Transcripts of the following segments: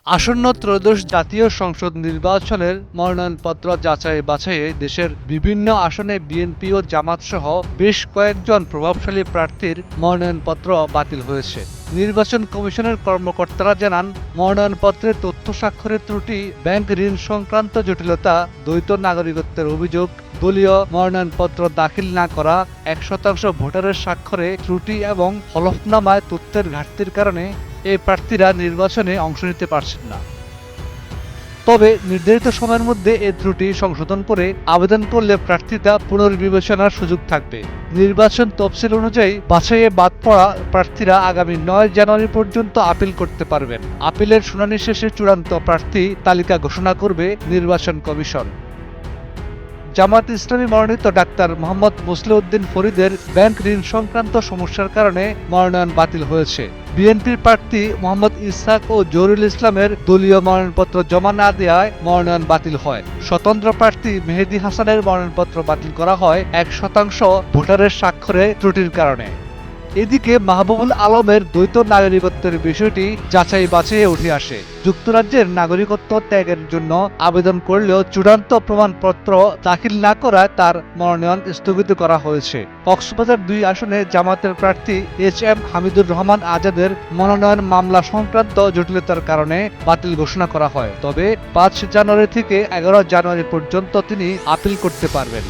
আসন্ন ত্রয়োদশ জাতীয় সংসদ নির্বাচনের মনোনয়নপত্র যাচাই বাছাইয়ে দেশের বিভিন্ন আসনে বিএনপি ও জামাতসহ বেশ কয়েকজন প্রভাবশালী প্রার্থীর মনোনয়নপত্র বাতিল হয়েছে। নির্বাচন কমিশনের কর্মকর্তারা জানান, মনোনয়নপত্রে তথ্য স্বাক্ষরের ত্রুটি, ব্যাংক ঋণ সংক্রান্ত জটিলতা, দ্বৈত নাগরিকত্বের অভিযোগ, দলীয় মনোনয়নপত্র দাখিল না করা, 1% ভোটারের স্বাক্ষরে ত্রুটি এবং হলফনামায় তথ্যের ঘাটতির কারণে এই প্রার্থীরা নির্বাচনে অংশ নিতে পারছেন না। তবে নির্ধারিত সময়ের মধ্যে এই ত্রুটি সংশোধন করে আবেদন করলে প্রার্থিতা পুনর্বিবেচনার সুযোগ থাকবে। নির্বাচন তফসিল অনুযায়ী বাছাইয়ে বাদ পড়া প্রার্থীরা আগামী 9 জানুয়ারি পর্যন্ত আপিল করতে পারবেন। আপিলের শুনানি শেষে চূড়ান্ত প্রার্থী তালিকা ঘোষণা করবে নির্বাচন কমিশন। জামাত ইসলামী মনোনীত ডাক্তার মোহাম্মদ মুসলিউদ্দিন ফরিদের ব্যাংক ঋণ সংক্রান্ত সমস্যার কারণে মনোনয়ন বাতিল হয়েছে। বিএনপির প্রার্থী মোহাম্মদ ইসহাক ও জহুরুল ইসলামের দলীয় মনোনয়নপত্র জমা না দেওয়ায় মনোনয়ন বাতিল হয়। স্বতন্ত্র প্রার্থী মেহেদী হাসানের মনোনয়নপত্র বাতিল করা হয় 1% ভোটারের স্বাক্ষরে ত্রুটির কারণে। এদিকে মাহবুবুল আলমের দ্বৈত নাগরিকত্বের বিষয়টি যাচাই বাছাইয়ে উঠে আসে। যুক্তরাজ্যের নাগরিকত্ব ত্যাগের জন্য আবেদন করলেও চূড়ান্ত প্রমাণপত্র দাখিল না করায় তার মনোনয়ন স্থগিত করা হয়েছে। কক্সবাজার 2 আসনে জামাতের প্রার্থী HM হামিদুর রহমান আজাদের মনোনয়ন মামলা সংক্রান্ত জটিলতার কারণে বাতিল ঘোষণা করা হয়। তবে 5 জানুয়ারি থেকে 11 জানুয়ারি পর্যন্ত তিনি আপিল করতে পারবেন।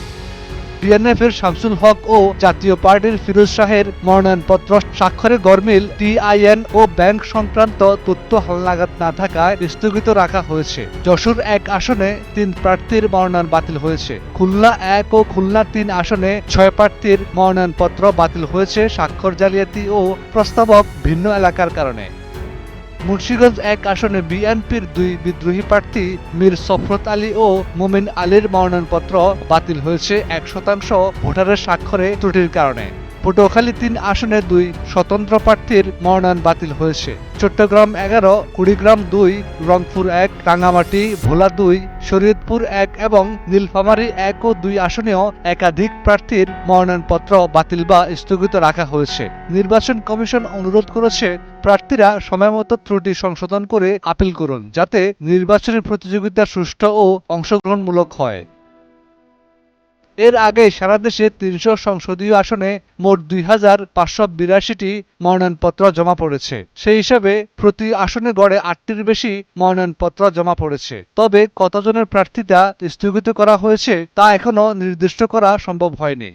বিএনএফের শামসুল হক ও জাতীয় পার্টির ফিরোজ শাহের মনোনয়নপত্র স্বাক্ষরে গরমিল, TIN ও ব্যাংক সংক্রান্ত তথ্য হালনাগাদ না থাকায় স্থগিত রাখা হয়েছে। যশোর 1 আসনে 3 প্রার্থীর মনোনয়ন বাতিল হয়েছে। খুলনা 1 ও খুলনা 3 আসনে 6 প্রার্থীর মনোনয়নপত্র বাতিল হয়েছে স্বাক্ষর জালিয়াতি ও প্রস্তাবক ভিন্ন এলাকার কারণে। মুন্সিগঞ্জ 1 আসনে বিএনপির 2 বিদ্রোহী প্রার্থী মীর সফরত আলী ও মোমিন আলীর মনোনয়নপত্র বাতিল হয়েছে 1% ভোটারের স্বাক্ষরে ত্রুটির কারণে। পটুয়াখালী 3 আসনে 2 স্বতন্ত্র প্রার্থীর মনোনয়ন বাতিল হয়েছে। চট্টগ্রাম 11, কুড়িগ্রাম 2, রংপুর 1, রাঙ্গামাটি, ভোলা 2, শরীয়তপুর 1 এবং নীলফামারী 1 ও 2 আসনেও একাধিক প্রার্থীর মনোনয়নপত্র বাতিল বা স্থগিত রাখা হয়েছে। নির্বাচন কমিশন অনুরোধ করেছে প্রার্থীরা সময়মতো ত্রুটি সংশোধন করে আপিল করুন, যাতে নির্বাচনী প্রতিযোগিতা সুষ্ঠু ও অংশগ্রহণমূলক হয়। এর আগে সারা দেশে 300 সংসদীয় আসনে মোট 2582টি মনোনয়নপত্র জমা পড়েছে। সেই হিসাবে প্রতি আসনে গড়ে 8টির বেশি মনোনয়নপত্র জমা পড়েছে। তবে কতজনের প্রার্থিতা স্থগিত করা হয়েছে তা এখনো নির্দিষ্ট করা সম্ভব হয়নি।